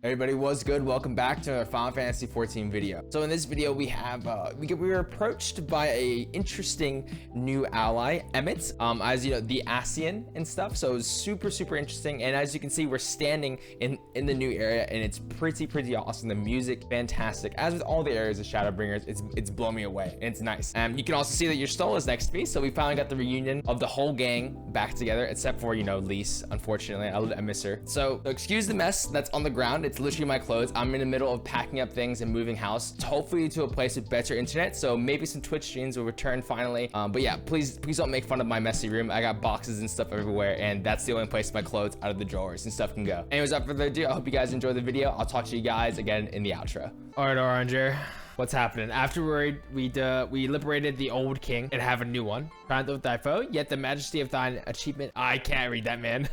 Everybody, what's good? Welcome back to our Final Fantasy XIV video. So in this video, we have we were approached by a interesting new ally, Emmett, as you know, the Ascian and stuff. So it was super interesting. And as you can see, we're standing in the new area, and it's pretty awesome. The music, fantastic. As with all the areas of Shadowbringers, it's blown me away, and it's nice. You can also see that your Stola is next to me. So we finally got the reunion of the whole gang back together, except for, you know, Lise. Unfortunately, I miss her. So excuse the mess that's on the ground. It's literally my clothes. I'm in the middle of packing up things and moving house, hopefully to a place with better internet. So maybe some Twitch streams will return finally. But yeah, please don't make fun of my messy room. I got boxes and stuff everywhere, and that's the only place my clothes out of the drawers and stuff can go. Anyways, without further ado, I hope you guys enjoy the video. I'll talk to you guys again in the outro. All right, Oranger, what's happening? Afterward, we liberated the old king and have a new one. Triumph of thy foe, yet the majesty of thine achievement. I can't read that, man.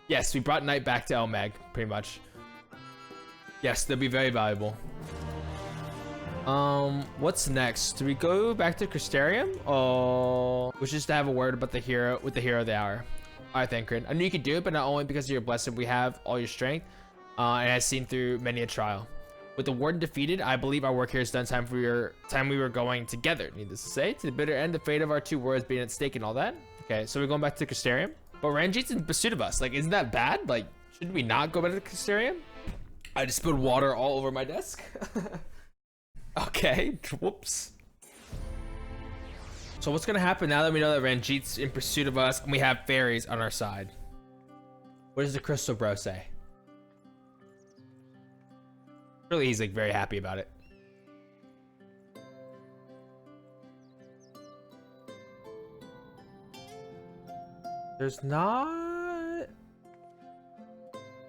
Yes, we brought Knight back to Omae, pretty much. Yes, they'll be very valuable. What's next? Do we go back to Crystarium, or we just to have a word about the hero with the hero of the hour? All right, Thancred. I knew you could do it, but not only because of your blessing, we have all your strength, and has seen through many a trial. With the warden defeated, I believe our work here is done. Time we were going together. Needless to say, to the bitter end, the fate of our two worlds being at stake and all that. Okay, so we're going back to Crystarium, but Ranjit's in pursuit of us. Like, isn't that bad? Like, should we not go back to Crystarium? I just spilled water all over my desk. Okay, whoops. So what's gonna happen now that we know that Ranjit's in pursuit of us and we have fairies on our side? What does the crystal bro say? Really, he's like very happy about it. There's not...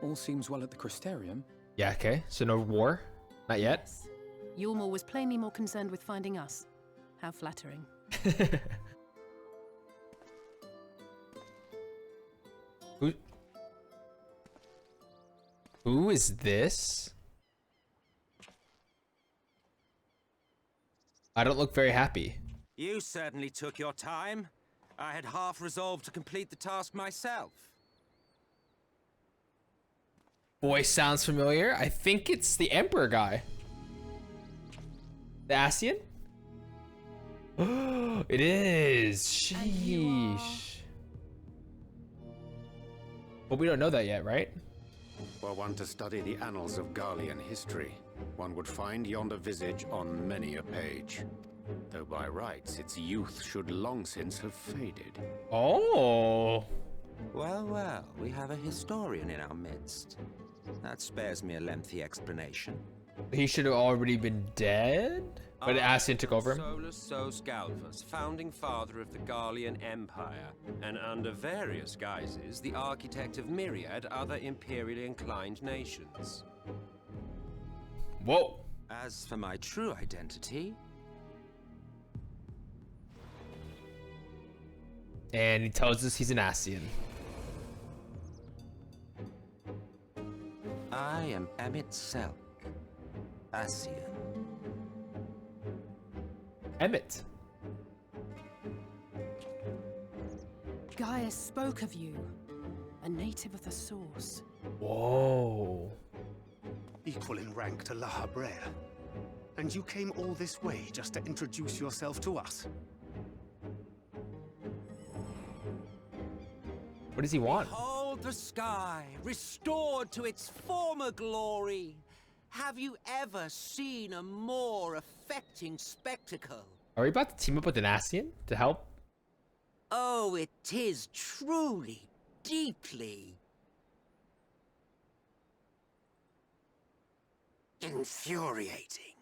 All seems well at the Crystarium. Yeah, okay. So no war? Not yet? Yes. Yulmore was plainly more concerned with finding us. How flattering. Who is this? I don't look very happy. You certainly took your time. I had half resolved to complete the task myself. Voice sounds familiar. I think it's the Emperor guy. The Ascian? Oh, it is. Sheesh. But we don't know that yet, right? Were one to study the annals of Garlean history, one would find yonder visage on many a page. Though by rights its youth should long since have faded. Oh. Well, we have a historian in our midst. That spares me a lengthy explanation. He should have already been dead? But Ascian took over him? Solus Sos Galvus, founding father of the Garlean Empire, and under various guises, the architect of myriad other imperially inclined nations. Whoa. As for my true identity... And he tells us he's an Ascian. I am Emmett Selk, Ascian. Emmett. Gaius spoke of you. A native of the Source. Whoa. Equal in rank to La Habrea. And you came all this way just to introduce yourself to us? What does he want? Behold the sky, restored to its former glory. Have you ever seen a more affecting spectacle? Are we about to team up with an Ascian to help? Oh, it is truly, deeply... infuriating.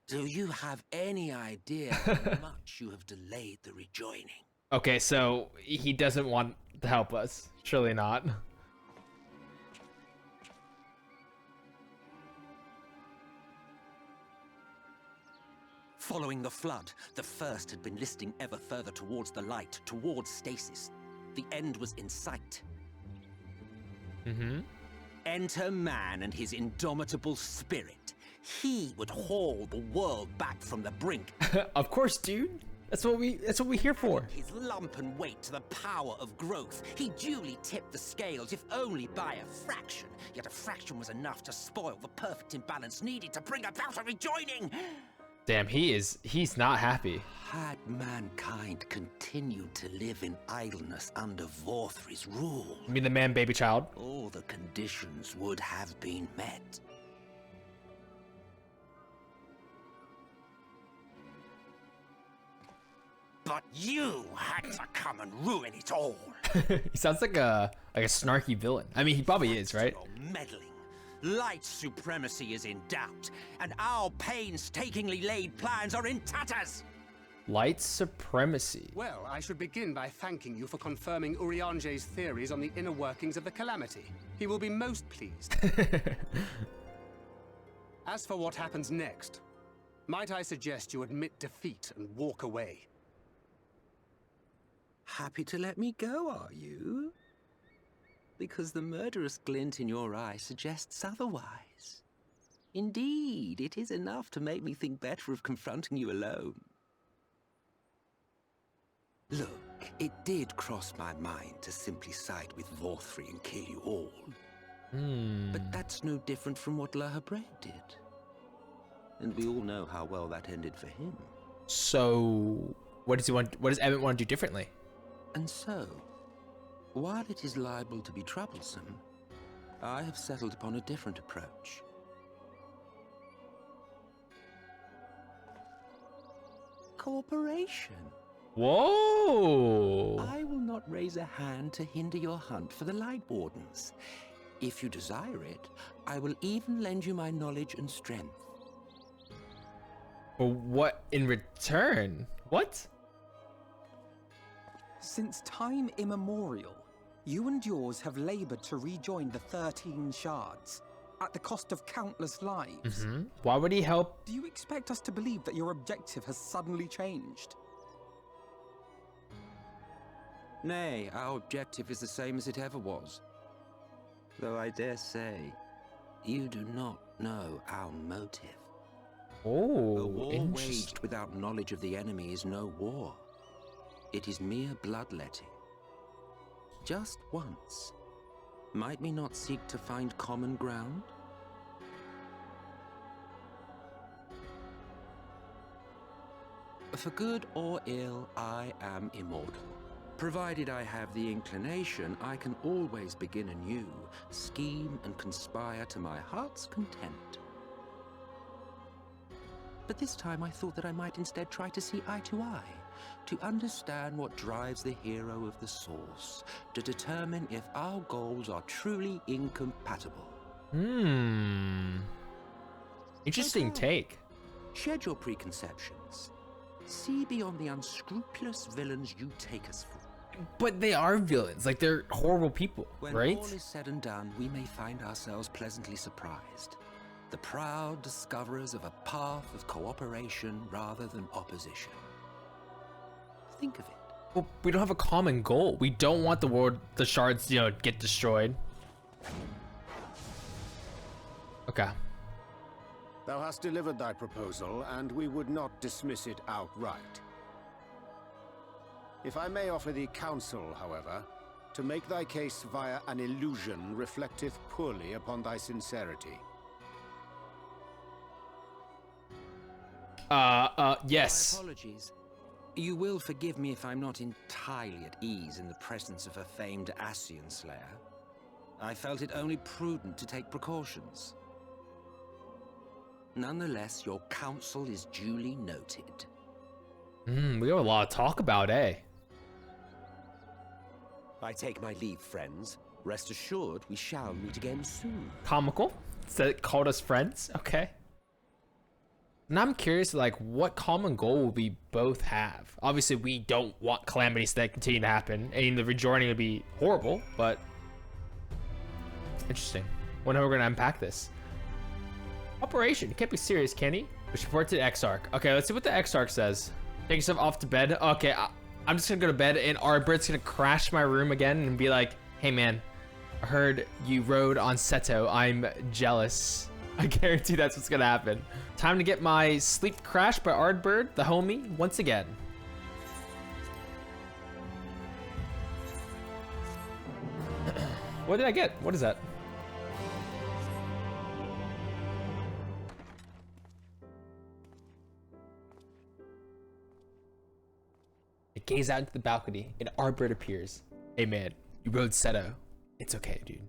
Do you have any idea how much you have delayed the rejoining? Okay, so he doesn't want to help us. Surely not. Following the flood, the first had been listing ever further towards the light, towards stasis. The end was in sight. Enter man and his indomitable spirit. He would haul the world back from the brink. Of course, dude. That's what we here for. His lump and weight to the power of growth. He duly tipped the scales, if only by a fraction. Yet a fraction was enough to spoil the perfect imbalance needed to bring about a rejoining. Damn, he's not happy. Had mankind continued to live in idleness under Vorthri's rule, You mean the man, baby child? all the conditions would have been met. But you had to come and ruin it all. He sounds like a snarky villain. I mean, he probably is, right? You're meddling. Light's supremacy is in doubt, and our painstakingly laid plans are in tatters. Light supremacy. Well, I should begin by thanking you for confirming Urianger's theories on the inner workings of the Calamity. He will be most pleased. As for what happens next, might I suggest you admit defeat and walk away? Happy to let me go, are you? Because the murderous glint in your eye suggests otherwise. Indeed, it is enough to make me think better of confronting you alone. Look, it did cross my mind to simply side with Vorthri and kill you all. But that's no different from what Lahabrea did. And we all know how well that ended for him. So, what does he want? What does Emmett want to do differently? And so, while it is liable to be troublesome, I have settled upon a different approach. Cooperation. Whoa! I will not raise a hand to hinder your hunt for the Light Wardens. If you desire it, I will even lend you my knowledge and strength. But what in return? What? Since time immemorial, you and yours have labored to rejoin the 13 shards, at the cost of countless lives. Why would he help? Do you expect us to believe that your objective has suddenly changed? Nay, our objective is the same as it ever was. Though I dare say, you do not know our motive. A Oh, war interesting. waged without knowledge of the enemy is no war. It is mere bloodletting. Just once, might we not seek to find common ground? For good or ill, I am immortal. Provided I have the inclination, I can always begin anew, scheme and conspire to my heart's content. But this time I thought that I might instead try to see eye to eye, to understand what drives the hero of the Source, to determine if our goals are truly incompatible. Interesting take. Shed your preconceptions. See beyond the unscrupulous villains you take us for. But they are villains. Like, they're horrible people, When right? all is said and done, we may find ourselves pleasantly surprised. The proud discoverers of a path of cooperation rather than opposition. Think of it. Well, we don't have a common goal. We don't want the world, the shards, get destroyed. Okay. Thou hast delivered thy proposal, and we would not dismiss it outright. If I may offer thee counsel, however, to make thy case via an illusion reflecteth poorly upon thy sincerity. Yes. My apologies. You will forgive me if I'm not entirely at ease in the presence of a famed Ascian slayer. I felt it only prudent to take precautions. Nonetheless, your counsel is duly noted. We have a lot to talk about, eh? I take my leave, friends. Rest assured, we shall meet again soon. Comical. So it called us friends. Okay. And I'm curious, like, what common goal will we both have? Obviously, we don't want calamities that continue to happen. And the rejoining would be horrible, but interesting. Wonder how we're gonna unpack this. Operation. You can't be serious, can he? Which report to the Exarch. Okay, let's see what the Exarch says. Take yourself off to bed. Okay, I'm just gonna go to bed, and Arbert's gonna crash my room again and be like, "Hey, man, I heard you rode on Seto. I'm jealous." I guarantee that's what's gonna happen. Time to get my sleep crashed by Ardbird, the homie, once again. What did I get? What is that? I gaze out into the balcony. An arbiter appears. Hey man, you rode Seto. It's okay, dude.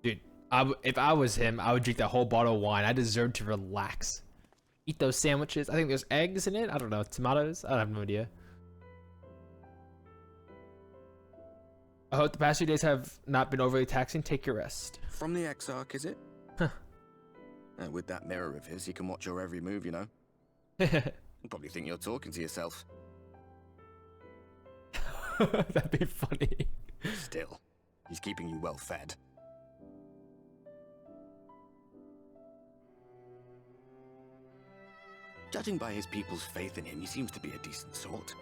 Dude, if I was him, I would drink that whole bottle of wine. I deserve to relax. Eat those sandwiches. I think there's eggs in it. I don't know. Tomatoes? I have no idea. I hope the past few days have not been overly taxing. Take your rest. From the Exarch, is it? Huh. With that mirror of his, he can watch your every move, you know? He'll probably think you're talking to yourself. That'd be funny. Still, he's keeping you well fed. Judging by his people's faith in him, he seems to be a decent sort.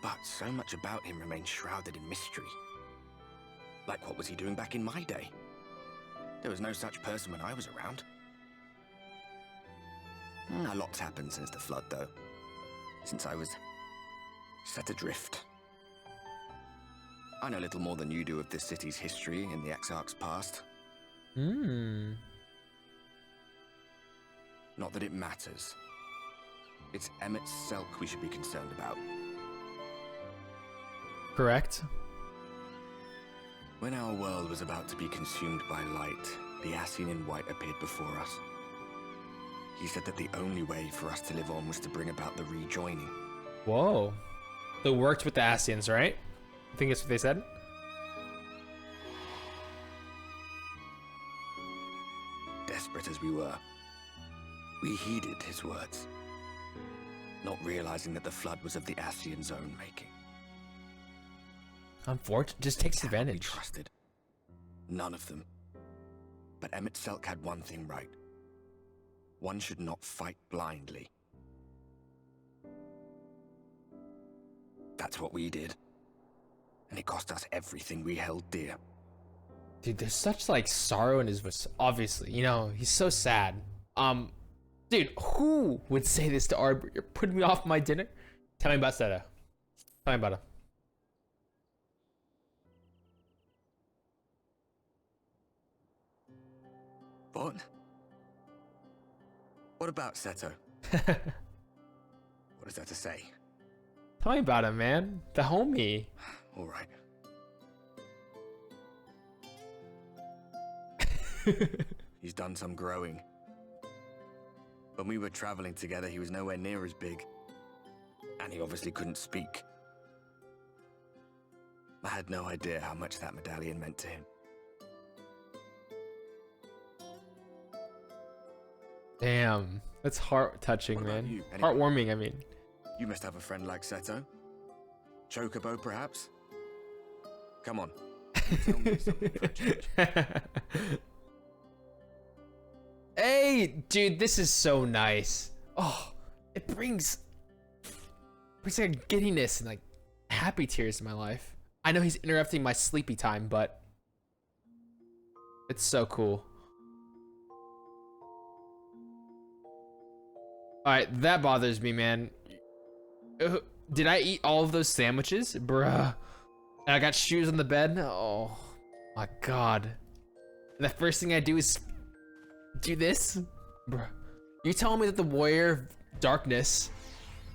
But so much about him remains shrouded in mystery. Like, what was he doing back in my day? There was no such person when I was around. A lot's happened since the flood, though. Since I was set adrift. I know little more than you do of this city's history and the Exarch's past. Hmm. Not that it matters. It's Emmet Selk we should be concerned about. Correct. When our world was about to be consumed by light, the Ascian in white appeared before us. He said that the only way for us to live on was to bring about the rejoining. Whoa. They worked with the Ascians, right? I think that's what they said. Desperate as we were, we heeded his words, not realizing that the flood was of the Ascian's own making. Unfortunate. Just takes Cannot be advantage. trusted. None of them. But Emmet Selk had one thing right. One should not fight blindly. That's what we did. And it cost us everything we held dear. Dude, there's such like sorrow in his voice. Obviously, you know, he's so sad. Dude, who would say this to Arbor? You're putting me off my dinner? Tell me about Seto. Tell me about him. What? What about Seto? What is there to say? Tell me about him, man. The homie. All right. He's done some growing. When we were traveling together, he was nowhere near as big. And he obviously couldn't speak. I had no idea how much that medallion meant to him. Damn. That's heart-touching, What about man. you? Anyone? Heartwarming, I mean. You must have a friend like Seto. Chocobo, perhaps? Come on. Tell me something for a change. Hey, dude, this is so nice. Oh, it brings like a giddiness and like happy tears in my life. I know he's interrupting my sleepy time, but it's so cool. All right, that bothers me, man. Did I eat all of those sandwiches? Bruh. And I got shoes on the bed? Oh my God. And the first thing I do is do this? Bruh. You telling me that the Warrior of Darkness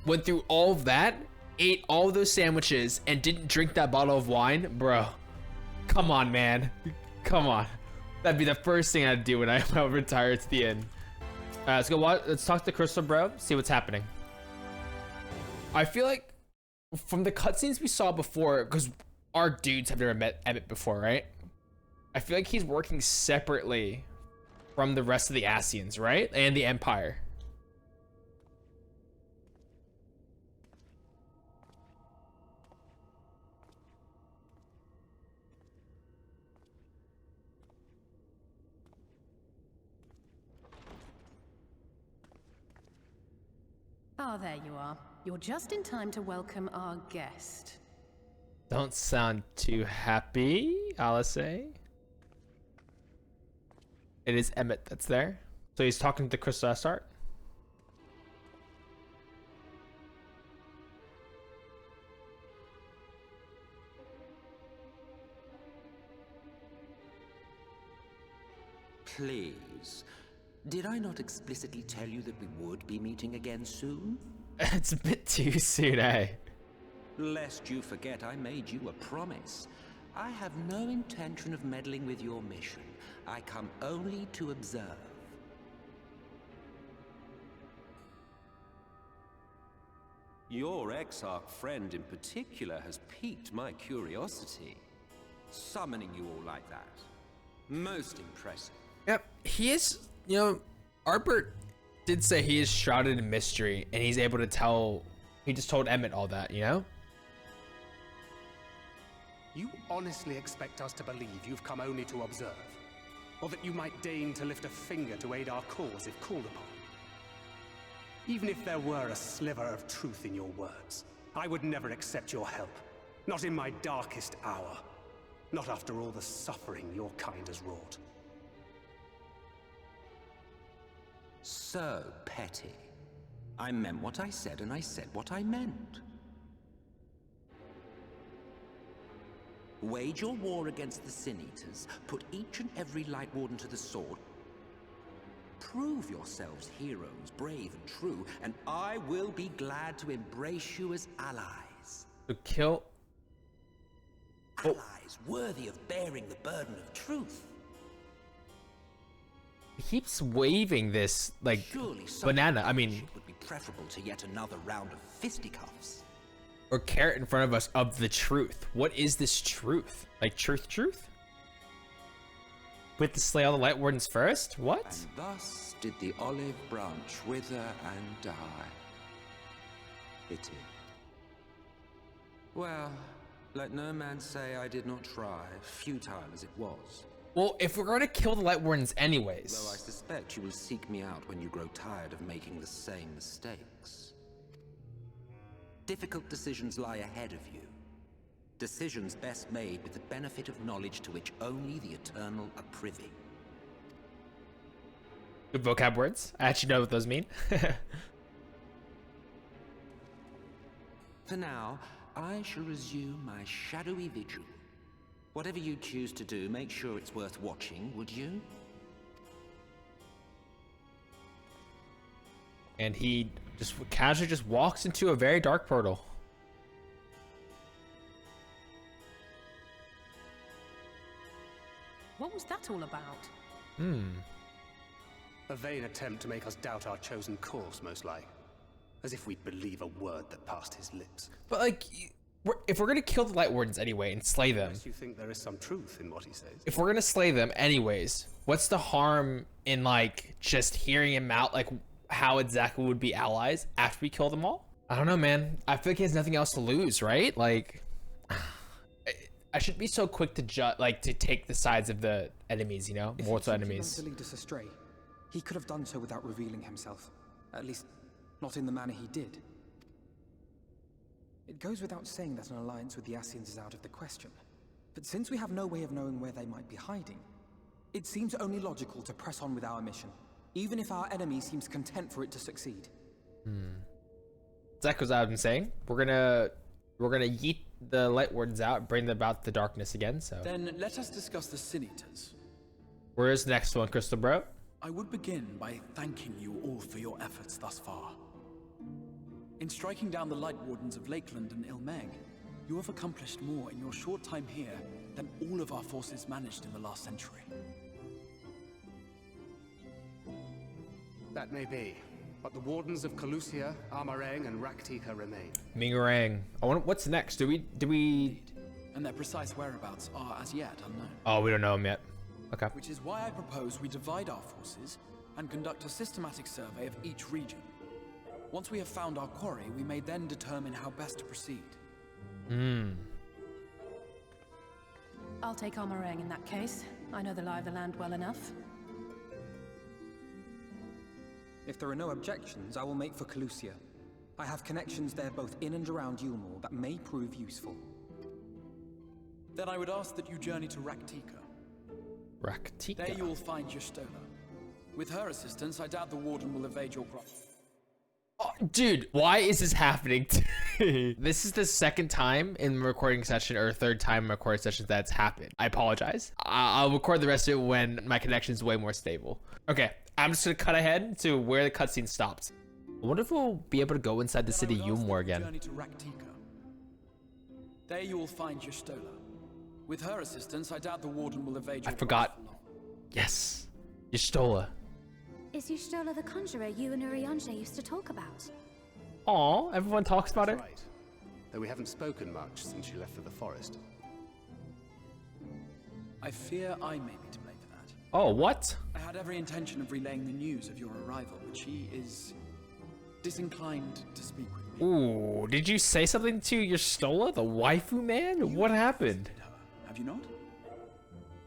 went through all of that, ate all of those sandwiches, and didn't drink that bottle of wine? Bro. Come on, man. Come on. That'd be the first thing I'd do when I retire to the inn. Let's go watch, let's talk to Crystal Bro, see what's happening. I feel like from the cutscenes we saw before, because our dudes have never met Emmet before, right? I feel like he's working separately from the rest of the Ascians, right? And the Empire. Ah, there you are. You're just in time to welcome our guest. Don't sound too happy, Alice. It is Emmet that's there. So he's talking to Crystal Estart? Please. Did I not explicitly tell you that we would be meeting again soon? It's a bit too soon, eh? Lest you forget, I made you a promise. I have no intention of meddling with your mission. I come only to observe. Your Exarch friend in particular has piqued my curiosity. Summoning you all like that. Most impressive. Yep, he is, you know, Arbert did say he is shrouded in mystery, and he's able to tell, he just told Emmett all that, you know? You honestly expect us to believe you've come only to observe? Or that you might deign to lift a finger to aid our cause if called upon? Even if there were a sliver of truth in your words, I would never accept your help. Not in my darkest hour. Not after all the suffering your kind has wrought. So petty. I meant what I said, and I said what I meant. Wage your war against the Sin Eaters, put each and every Light Warden to the sword, prove yourselves heroes, brave and true, and I will be glad to embrace you as allies. To kill... Allies worthy of bearing the burden of truth. He keeps waving this, like, Surely banana, I mean... it would be preferable to yet another round of fisticuffs. Or carrot in front of us of the truth. What is this truth? Like, truth? With to slay all the Light Wardens first? What? And thus did the olive branch wither and die. Pity. Well, let no man say I did not try, futile as it was. Well, if we're going to kill the Light Wardens anyways... Though I suspect you will seek me out when you grow tired of making the same mistakes. Difficult decisions lie ahead of you. Decisions best made with the benefit of knowledge to which only the eternal are privy. Good vocab words. I actually know what those mean. For now, I shall resume my shadowy vigil. Whatever you choose to do, make sure it's worth watching, would you? And he just casually just walks into a very dark portal. What was that all about? A vain attempt to make us doubt our chosen course, most like. As if we'd believe a word that passed his lips. But like, if we're gonna kill the Light Wardens anyway and slay them, Unless you think there is some truth in what he says. if we're gonna slay them anyways, what's the harm in like just hearing him out, like how exactly would be allies after we kill them all? I don't know, man. I feel like he has nothing else to lose, right? Like, I should be so quick to to take the sides of the enemies, you know, mortal enemies. To lead us astray, he could have done so without revealing himself. At least, not in the manner he did. It goes without saying that an alliance with the Ascians is out of the question. But since we have no way of knowing where they might be hiding, it seems only logical to press on with our mission, even if our enemy seems content for it to succeed. That goes out and saying we're gonna yeet the Light Wardens out, bring them about the darkness again. So then let us discuss the Sin Eaters. Where's the next one, Crystal Bro? I would begin by thanking you all for your efforts thus far. In striking down the Light Wardens of Lakeland and Ilmeg, you have accomplished more in your short time here than all of our forces managed in the last century. That may be, but the Wardens of Calusia, Armarang, and Rak'tika remain. Mingarang. I wonder what's next. Do we? And their precise whereabouts are as yet unknown. Oh, we don't know them yet. Okay. Which is why I propose we divide our forces and conduct a systematic survey of each region. Once we have found our quarry, we may then determine how best to proceed. I'll take Omae in that case. I know the lie of the land well enough. If there are no objections, I will make for Calusia. I have connections there both in and around Yulmore that may prove useful. Then I would ask that you journey to Rak'tika. Rak'tika. There you will find Y'shtola. With her assistance, I doubt the Warden will evade your grasp. Oh, dude, why is this happening to me? This is the second time in the recording session, or third time in recording sessions that's happened. I apologize. I'll record the rest of it when my connection is way more stable. Okay, I'm just gonna cut ahead to where the cutscene stopped. I wonder if we'll be able to go inside the city Yulmore again. Journey to Rak'tika. There you will find Y'shtola. With her assistance, I doubt the Warden will evade your I forgot. Yes, Y'shtola. Is Y'shtola the conjurer you and Urianger used to talk about? Aw, everyone talks about it. Right. Though we haven't spoken much since she left for the forest. I fear I may be to blame for that. Oh, what? I had every intention of relaying the news of your arrival, but she is disinclined to speak with me. Ooh, did you say something to Y'shtola, the waifu man? What happened? Have you not?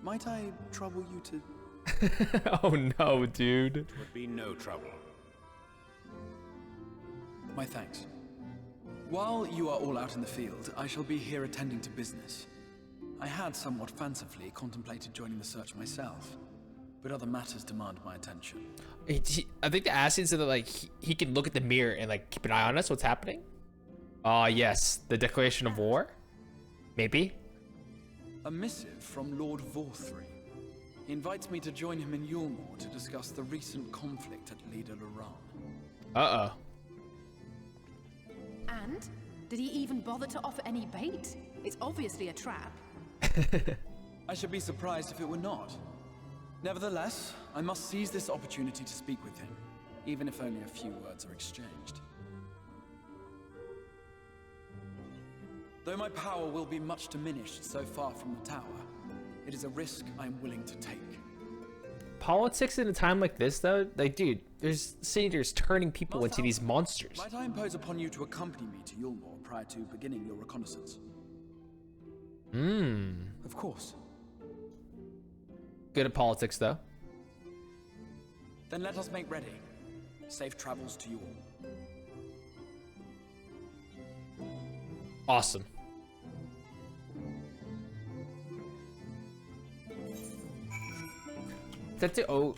Might I trouble you to... Oh no, dude. Would be no trouble. My thanks. While you are all out in the field, I shall be here attending to business. I had somewhat fancifully contemplated joining the search myself, but other matters demand my attention. I think the Ascian said that like he can look at the mirror and like keep an eye on us. What's happening? Ah, yes, the declaration of war. Maybe. A missive from Lord Vorthry. He invites me to join him in Yulmore to discuss the recent conflict at Lida Luran. Uh-oh. And? Did he even bother to offer any bait? It's obviously a trap. I should be surprised if it were not. Nevertheless, I must seize this opportunity to speak with him, even if only a few words are exchanged. Though my power will be much diminished so far from the tower, it is a risk I am willing to take. Politics in a time like this, though, like, dude, there's senators turning people into these monsters. Might I impose upon you to accompany me to Yulmore prior to beginning your reconnaissance? Of course. Good at politics, though. Then let us make ready. Safe travels to you all. Awesome. Set to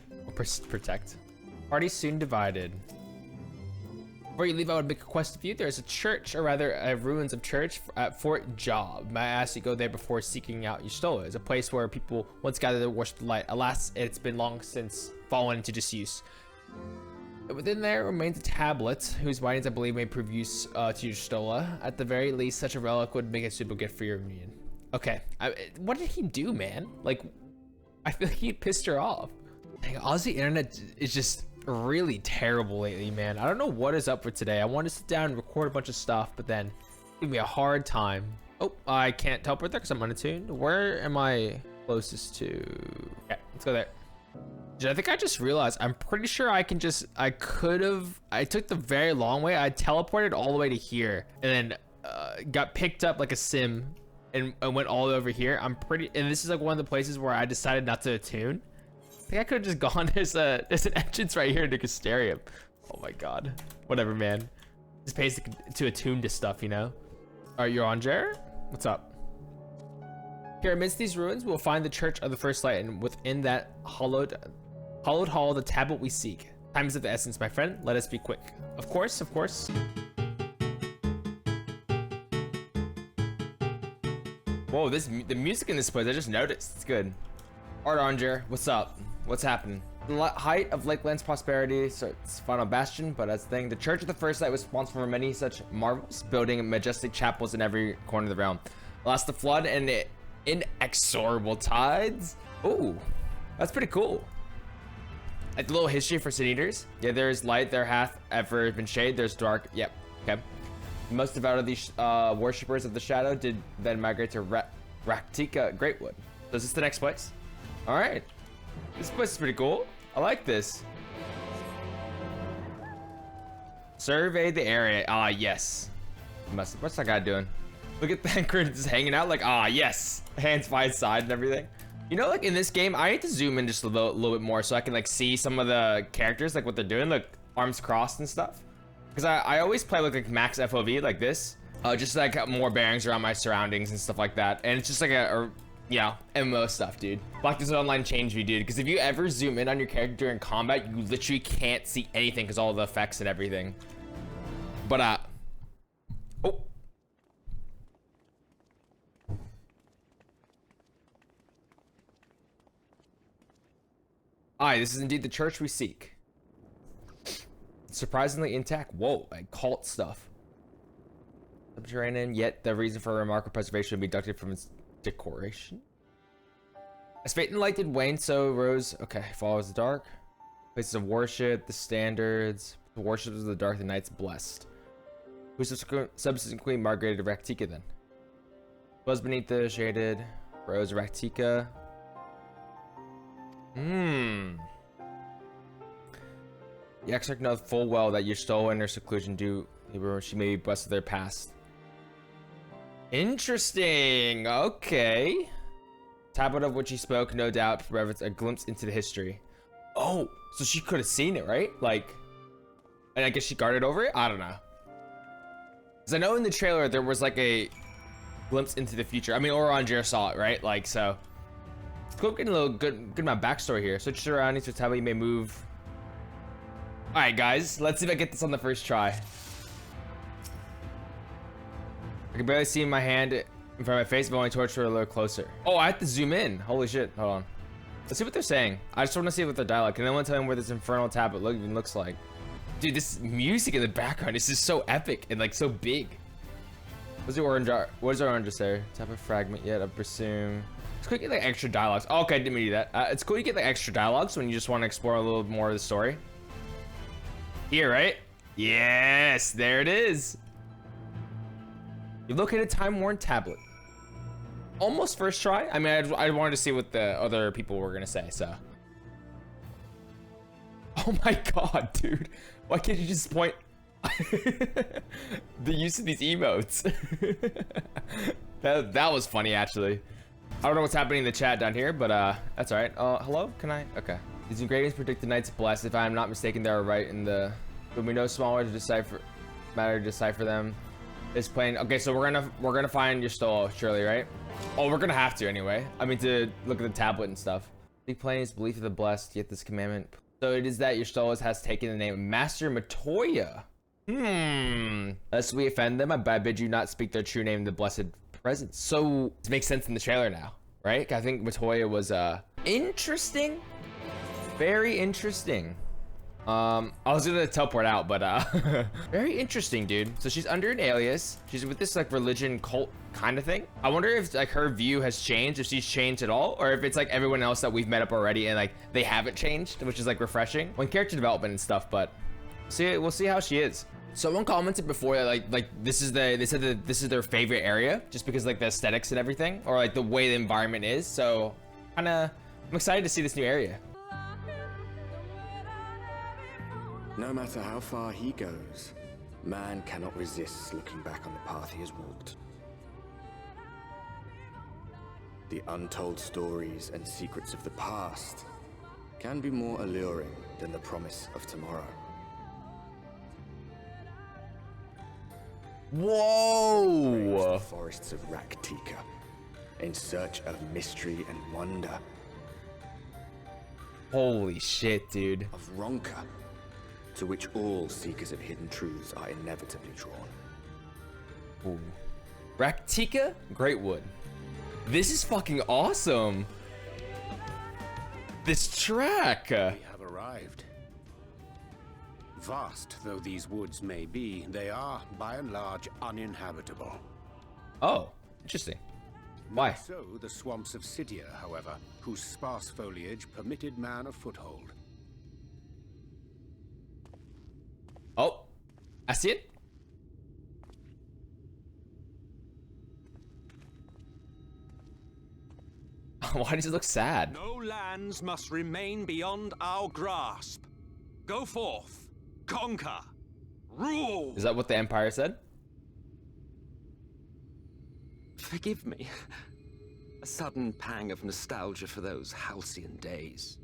protect. Party soon divided. Before you leave, I would make a quest of you. There's a church, or rather, ruins of church at Fort Job. May I ask you to go there before seeking out Y'shtola? It's a place where people once gathered to worship the light. Alas, it's been long since fallen into disuse. Within there remains a tablet, whose writings I believe may prove use to Y'shtola. At the very least, such a relic would make a suitable gift for your reunion. Okay, what did he do, man? Like, I feel like he pissed her off. Dang, Aussie internet is just really terrible lately, man. I don't know what is up for today. I want to sit down and record a bunch of stuff, but then give me a hard time. Oh, I can't teleport there because I'm unattuned. Where am I closest to? Okay, let's go there. Dude, I think I just realized, I'm pretty sure I can just, I took the very long way. I teleported all the way to here and then got picked up like a sim and went all the way over here. And this is like one of the places where I decided not to attune. I think I could have just gone, there's an entrance right here into Casterium. Oh my God. Whatever, man. Just pays to attune to stuff, you know? All right, you're on, Jer? What's up? Here amidst these ruins, we'll find the Church of the First Light, and within that hollowed hall, the tablet we seek. Time is of the essence, my friend. Let us be quick. Of course, of course. Whoa, the music in this place, I just noticed. It's good. Art Onger, what's up? What's happening? The height of Lakeland's prosperity, so it's final bastion, but as the thing, the Church of the First Light was responsible for many such marvels, building majestic chapels in every corner of the realm. Alas, the flood and the inexorable tides. Ooh, that's pretty cool. Like a little history for Sin Eaters. Yeah, there's light, there hath ever been shade, there's dark. Yep, okay. Most devout of these worshippers of the shadow did then migrate to Rak'tika Greatwood. So is this the next place? All right. This place is pretty cool. I like this. Survey the area. Ah, yes. What's that guy doing? Look at Thancred just hanging out like, ah, yes. Hands by his side and everything. You know, like in this game, I need to zoom in just a little bit more so I can like see some of the characters, like what they're doing, like arms crossed and stuff. Because I always play with like max FOV like this. Just like more bearings around my surroundings and stuff like that. And it's just like yeah, MMO stuff, dude. Black Desert Online changed me, dude, because if you ever zoom in on your character during combat, you literally can't see anything because all the effects and everything. But oh. Aye, this is indeed the church we seek. Surprisingly intact. Whoa, like cult stuff. Subterranean, yet the reason for remarkable preservation would be deducted from its decoration. As fate and light did wane, so rose. Okay, follows the dark. Places of worship, the standards. The worshippers of the dark, the knights blessed. Who subsequently migrated to Rak'tika then? Was beneath the shaded rose Rak'tika. The exarch knows full well that you're still in her seclusion due she may be blessed with their past. Interesting. Okay. Tablet of which he spoke, no doubt, provides a glimpse into the history. Oh, so she could have seen it, right? Like, and I guess she guarded over it? I don't know. Because I know in the trailer there was like a glimpse into the future. I mean, Oranjir saw it, right? Like, so. Let's go getting a little good amount of backstory here. Switch surroundings to tablet, you may move. Alright, guys. Let's see if I get this on the first try. I can barely see my hand in front of my face, but only torture a little closer. Oh, I have to zoom in. Holy shit. Hold on. Let's see what they're saying. I just want to see what their dialogue. Can anyone tell me where this infernal tablet even looks like? Dude, this music in the background is just so epic and like so big. What's the orange? What does the orange say? Type of fragment yet? I presume. It's cool to get like extra dialogues. Oh, okay, I didn't mean to do that. It's cool to get like extra dialogues when you just want to explore a little more of the story. Here, right? Yes, there it is. You located a time-worn tablet. Almost first try. I mean, I wanted to see what the other people were gonna say, so. Oh my god, dude. Why can't you just point? The use of these emotes. that was funny, actually. I don't know what's happening in the chat down here, but that's all right. Hello? Can I? Okay. These engravings predict the knight's blessed. If I am not mistaken, they are right in the. There'll be no smaller to decipher. Matter to decipher them. It's plain. Okay, so we're gonna find your stole, surely, right? Oh, we're gonna have to anyway. I mean, to look at the tablet and stuff. The plain is belief of the blessed. Yet this commandment. So it is that your stole has taken the name of Master Matoya. Lest we offend them, I bid you not speak their true name in the blessed presence. So it makes sense in the trailer now, right? I think Matoya was interesting, very interesting. I was gonna teleport out, but very interesting, dude. So she's under an alias. She's with this like religion cult kind of thing. I wonder if like her view has changed, if she's changed at all, or if it's like everyone else that we've met up already and like they haven't changed, which is like refreshing when character development and stuff. But we'll see how she is. Someone commented before that like they said that this is their favorite area just because like the aesthetics and everything, or like the way the environment is. So I'm excited to see this new area. No matter how far he goes, man cannot resist looking back on the path he has walked. The untold stories and secrets of the past can be more alluring than the promise of tomorrow. Whoa! The forests of Rak'tika, in search of mystery and wonder. Holy shit, dude. Of Ronka, to which all seekers of hidden truths are inevitably drawn. Ooh. Rak'tika, Greatwood. This is fucking awesome. This track. We have arrived. Vast though these woods may be, they are, by and large, uninhabitable. Oh, interesting. Why? Not so the swamps of Sidia, however, whose sparse foliage permitted man a foothold. Oh, I see it. Why does it look sad? No lands must remain beyond our grasp. Go forth, conquer, rule. Is that what the Empire said? Forgive me. A sudden pang of nostalgia for those halcyon days.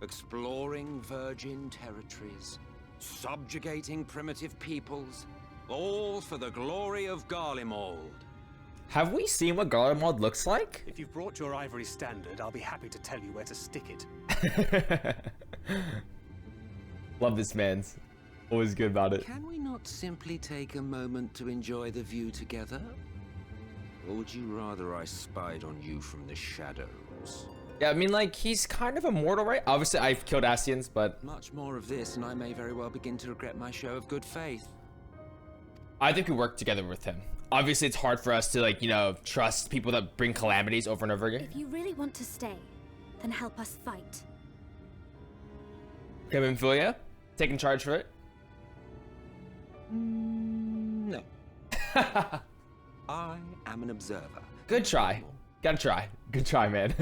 Exploring virgin territories, subjugating primitive peoples, all for the glory of Garlemald. Have we seen what Garland mod looks like? If you've brought your ivory standard, I'll be happy to tell you where to stick it. Love this man's. Always good about it. Can we not simply take a moment to enjoy the view together? Or would you rather I spied on you from the shadows? Yeah, I mean, like, he's kind of immortal, right? Obviously, I've killed Ascians, but... Much more of this, and I may very well begin to regret my show of good faith. I think we work together with him. Obviously, it's hard for us to, like, you know, trust people that bring calamities over and over again. If you really want to stay, then help us fight. Okay, Minfilia, taking charge for it. No. I am an observer. Good try. Gotta try. Good try, man.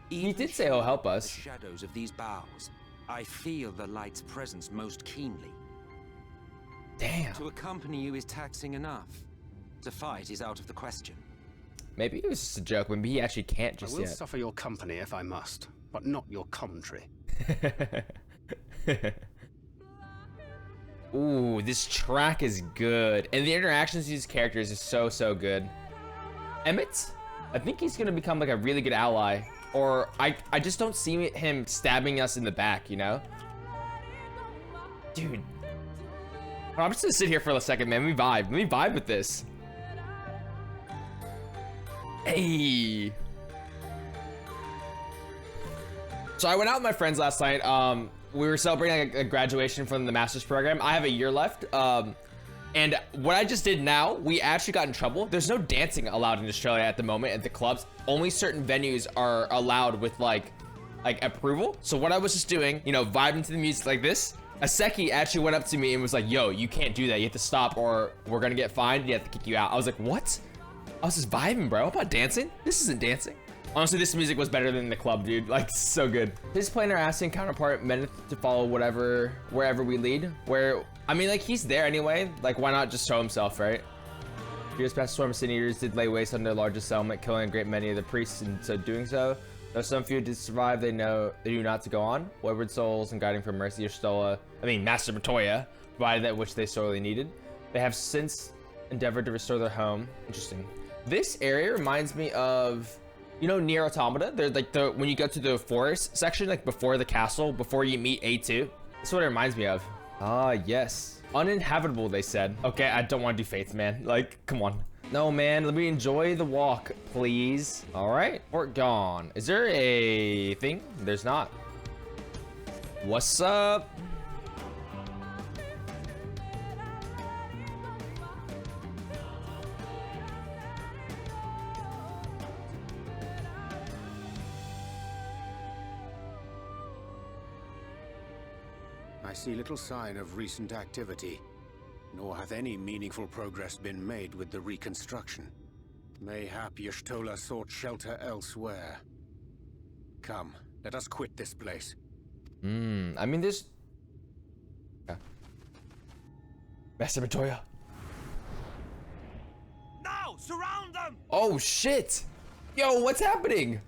He did say he'll help us. The shadows of these boughs. I feel the light's presence most keenly. Damn. To accompany you is taxing enough. To fight is out of the question. Maybe it was just a joke. Maybe he actually can't just I will yet. suffer your company if I must, but not your commentary. Ooh, this track is good. And the interactions with these characters is so good. Emmett? I think he's gonna become like a really good ally. Or I just don't see him stabbing us in the back, you know? Dude. I'm just gonna sit here for a second, man. Let me vibe. Let me vibe with this. Hey. So I went out with my friends last night. We were celebrating a graduation from the master's program. I have a year left. And what I just did now, we actually got in trouble. There's no dancing allowed in Australia at the moment at the clubs. Only certain venues are allowed with like approval. So what I was just doing, you know, vibing to the music like this. Aseki actually went up to me and was like, yo, you can't do that. You have to stop or we're gonna get fined and you have to kick you out. I was like, what? I was just vibing, bro. I'm not dancing. This isn't dancing. Honestly, this music was better than the club, dude. Like, so good. His playing our Ascian counterpart meant to follow wherever we lead. I mean, like, he's there anyway. Like, why not just show himself, right? Years past, Storm Sin Eaters did lay waste on their largest settlement, killing a great many of the priests, and so doing so. Though some few did survive, they knew not to go on. Wayward souls and guiding from mercy Master Matoya, provided that which they sorely needed. They have since endeavored to restore their home. Interesting. This area reminds me of, you know, Nier Automata. They're like when you go to the forest section, like before the castle, before you meet A2. That's what it reminds me of. Ah, yes. Uninhabitable, they said. Okay, I don't want to do fates, man. Like, come on. No, man, let me enjoy the walk, please. All right, port gone. Is there a thing? There's not. What's up? I see little sign of recent activity, nor hath any meaningful progress been made with the reconstruction. Mayhap Y'shtola sought shelter elsewhere. Come, let us quit this place. I mean, there's... Yeah. Master Matoya. Now, surround them! Oh, shit! Yo, what's happening?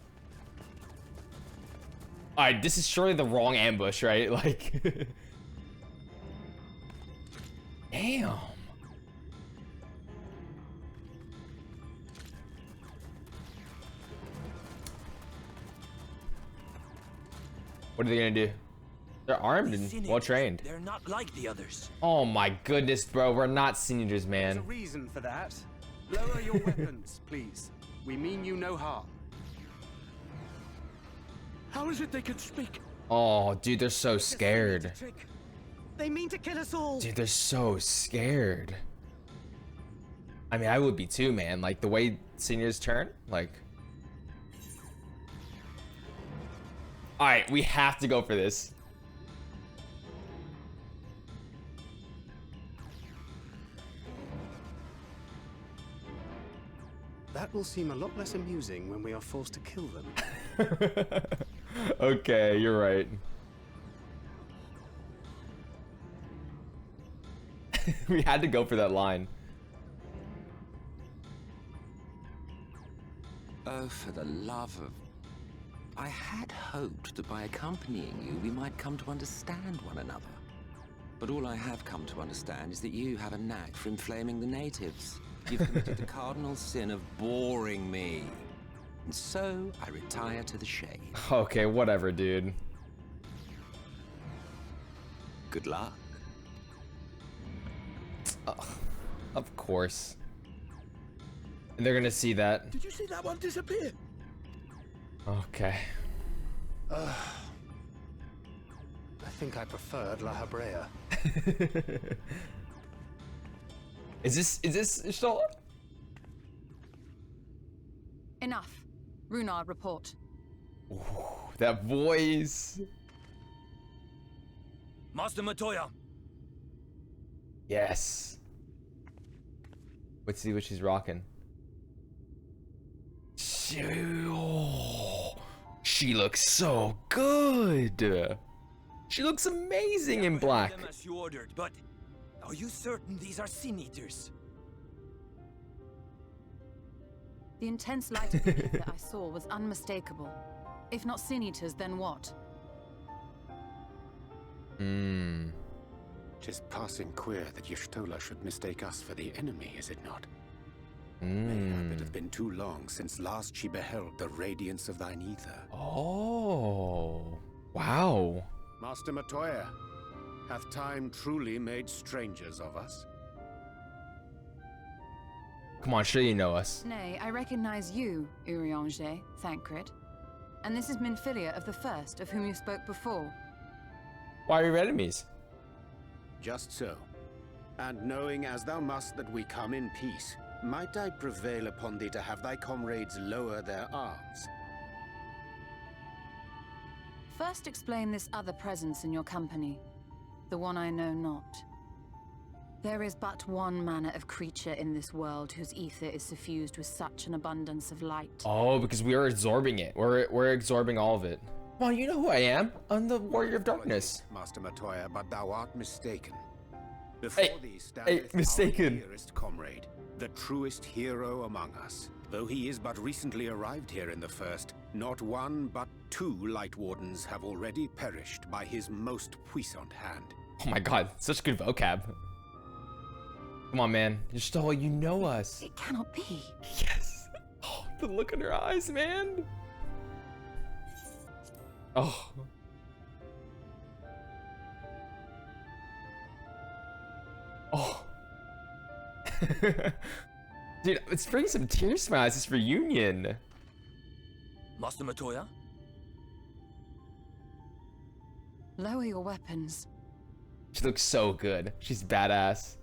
Alright, this is surely the wrong ambush, right? Like... Damn. What are they gonna do? They're armed and well trained. They're not like the others. Oh my goodness, bro. We're not seniors, man. There's a reason for that. Lower your weapons, please. We mean you no harm. How is it they can speak? Oh, dude, they're so scared. They mean to kill us all. Dude, they're so scared. I mean, I would be too, man. Like, the way seniors turn, like... Alright, we have to go for this. That will seem a lot less amusing when we are forced to kill them. Okay, you're right. We had to go for that line. Oh, for the love of... I had hoped that by accompanying you, we might come to understand one another. But all I have come to understand is that you have a knack for inflaming the natives. You've committed the cardinal sin of boring me. And so, I retire to the shade. Okay, whatever, dude. Good luck. Of course. And they're gonna see that. Did you see that one disappear? Okay. I think I preferred La Habrea. Is this Stola? Enough. Runard, report. Ooh, that voice. Master Matoya. Yes. Let's see what she's rocking. She looks so good. She looks amazing in black. Them as you ordered, but are you certain these are sin eaters? The intense light of the ether I saw was unmistakable. If not sin eaters, then what? Tis passing queer that Y'shtola should mistake us for the enemy, is it not? Mayhap it hath been too long since last she beheld the radiance of thine ether. Oh, wow. Master Matoya, hath time truly made strangers of us? Come on, sure you know us. Nay, I recognize you, Urianger, Thancred. And this is Minfilia of the First, of whom you spoke before. Why are you enemies? Just so. And knowing as thou must that we come in peace, might I prevail upon thee to have thy comrades lower their arms? First explain this other presence in your company, the one I know not. There is but one manner of creature in this world whose ether is suffused with such an abundance of light. Oh, because we are absorbing it. We're absorbing all of it. Well, you know who I am. I'm the Warrior of Darkness. Master Matoya, but thou art mistaken. Before thee standeth Mistakekun. our dearest comrade, the truest hero among us. Though he is but recently arrived here in the First, not one but two Light Wardens have already perished by his most puissant hand. Oh my god, such good vocab. Come on, man. Y'shtola, you know us. It cannot be. Yes. Oh, the look in her eyes, man. Oh. Oh. Dude, it's bringing some tear smiles, this reunion. Master Matoya? Lower your weapons. She looks so good. She's badass.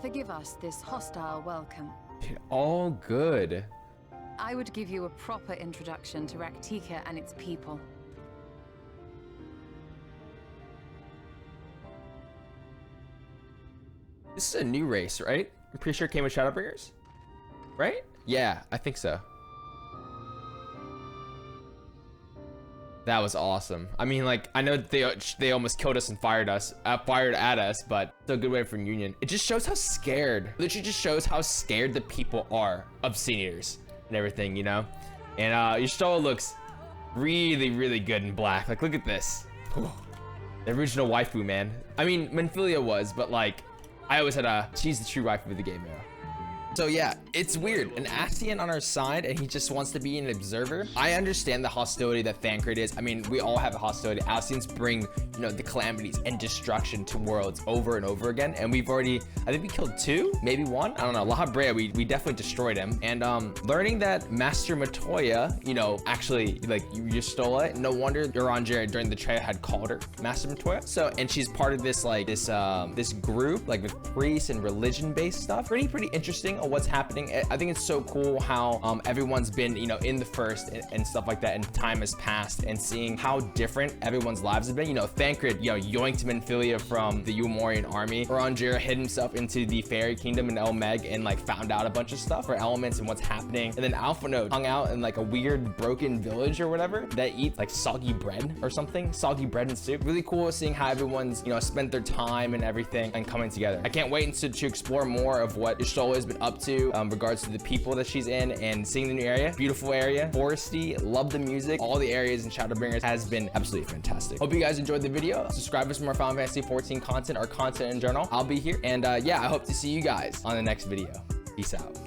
Forgive us this hostile welcome. Dude, all good. I would give you a proper introduction to Rak'tika and its people. This is a new race, right? I'm pretty sure it came with Shadowbringers. Right? Yeah, I think so. That was awesome. I mean, like, I know they almost killed us and fired at us, but it's a good way for Union. It just shows how scared, literally just shows how scared the people are of Sin Eaters and everything, you know? And Y'shtola looks really, really good in black. Like, look at this. The original waifu, man. I mean, Minfilia was, but like, I always had she's the true waifu of the game, man. So yeah, it's weird. An Ascian on our side and he just wants to be an observer. I understand the hostility that Thancred is. I mean, we all have a hostility. Ascians bring, you know, the calamities and destruction to worlds over and over again. And we've already, I think we killed 2, maybe 1. I don't know. La Habrea, we definitely destroyed him. And learning that Master Matoya, you know, actually like Y'shtola, no wonder Urianger during the trial had called her Master Matoya. So, and she's part of this like this group like with priests and religion based stuff. Pretty interesting what's happening. I think it's so cool how everyone's been, you know, in the First and stuff like that, and time has passed, and seeing how different everyone's lives have been. You know, Thancred, you know, yoinked Minfilia from the Umorian army. Urianger hid himself into the Fairy Kingdom in Omae and like found out a bunch of stuff for elements and what's happening. And then Alpha Node hung out in like a weird broken village or whatever that eats like soggy bread or something, soggy bread and soup. Really cool seeing how everyone's, you know, spent their time and everything and coming together. I can't wait to explore more of what Y'shtola has been up up to regards to the people that she's in and seeing the new area. Beautiful area, foresty, love the music. All the areas in Shadowbringers has been absolutely fantastic. Hope you guys enjoyed the video. Subscribe for some more Final Fantasy 14 content or content in general. I'll be here. And yeah, I hope to see you guys on the next video. Peace out.